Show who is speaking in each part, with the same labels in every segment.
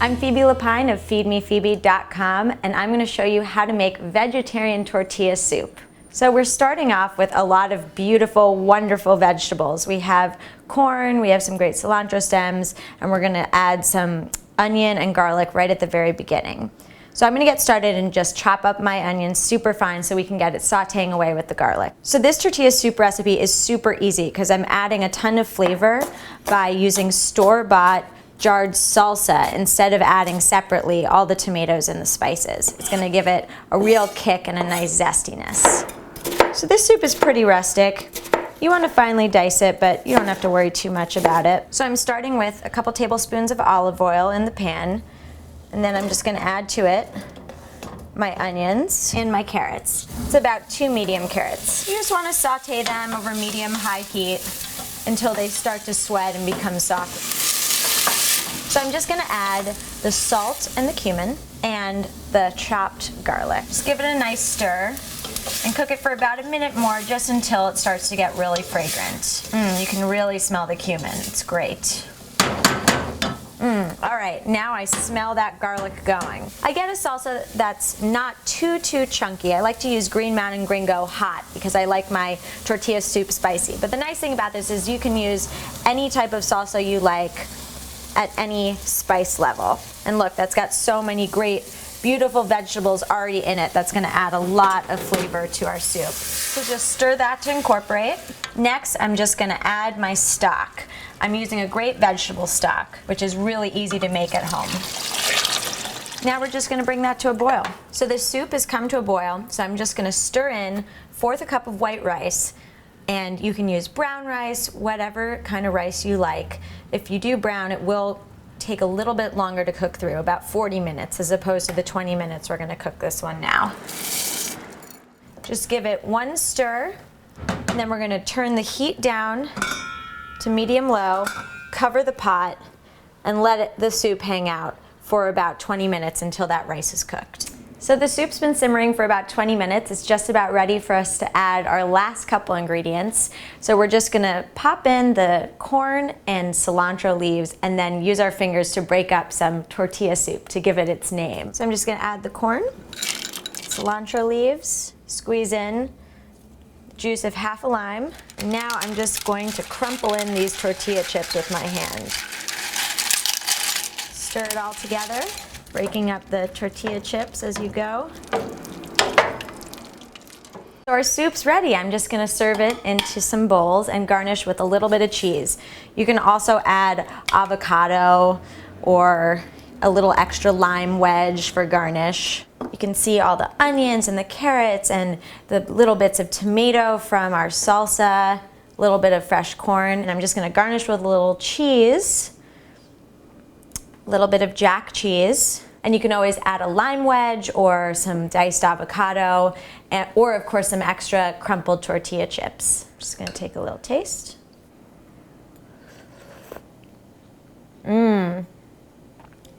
Speaker 1: I'm Phoebe Lapine of feedmephoebe.com, and I'm going to show you how to make vegetarian tortilla soup. So we're starting off with a lot of beautiful, wonderful vegetables. We have corn, we have some great cilantro stems, and we're going to add some onion and garlic right at the very beginning. So I'm going to get started and just chop up my onions super fine so we can get it sauteing away with the garlic. So this tortilla soup recipe is super easy because I'm adding a ton of flavor by using store-bought jarred salsa instead of adding separately all the tomatoes and the spices. It's going to give it a real kick and a nice zestiness. So this soup is pretty rustic. You want to finely dice it, but you don't have to worry too much about it. So I'm starting with a couple tablespoons of olive oil in the pan, and then I'm just going to add to it my onions and my carrots. It's about 2 medium carrots. You just want to saute them over medium-high heat until they start to sweat and become soft. So I'm just going to add the salt and the cumin and the chopped garlic. Just give it a nice stir and cook it for about a minute more, just until it starts to get really fragrant. You can really smell the cumin. It's great. All right, now I smell that garlic going. I get a salsa that's not too chunky. I like to use Green Mountain Gringo hot because I like my tortilla soup spicy. But the nice thing about this is you can use any type of salsa you like at any spice level. And look, that's got so many great, beautiful vegetables already in it. That's gonna add a lot of flavor to our soup. So just stir that to incorporate. Next, I'm just gonna add my stock. I'm using a great vegetable stock, which is really easy to make at home. Now we're just gonna bring that to a boil. So the soup has come to a boil, so I'm just gonna stir in 1/4 cup of white rice. And you can use brown rice, whatever kind of rice you like. If you do brown, it will take a little bit longer to cook through, about 40 minutes as opposed to the 20 minutes we're gonna cook this one now. Just give it one stir, and then we're gonna turn the heat down to medium-low, cover the pot, and let the soup hang out for about 20 minutes until that rice is cooked. So the soup's been simmering for about 20 minutes. It's just about ready for us to add our last couple ingredients. So we're just gonna pop in the corn and cilantro leaves and then use our fingers to break up some tortilla soup to give it its name. So I'm just gonna add the corn, cilantro leaves, squeeze in the juice of half a lime. And now I'm just going to crumple in these tortilla chips with my hand. Stir it all together, breaking up the tortilla chips as you go. So our soup's ready. I'm just gonna serve it into some bowls and garnish with a little bit of cheese. You can also add avocado or a little extra lime wedge for garnish. You can see all the onions and the carrots and the little bits of tomato from our salsa, a little bit of fresh corn, and I'm just gonna garnish with a little cheese. Little bit of jack cheese, and you can always add a lime wedge or some diced avocado, or of course some extra crumpled tortilla chips. I'm just gonna take a little taste. The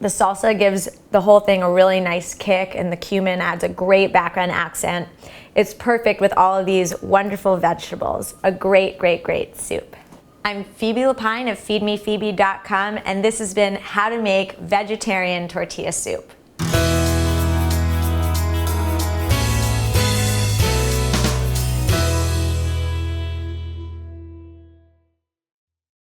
Speaker 1: salsa gives the whole thing a really nice kick, and the cumin adds a great background accent. It's perfect with all of these wonderful vegetables. A great, great, great soup. I'm Phoebe Lapine of feedmephoebe.com, and this has been how to make vegetarian tortilla soup.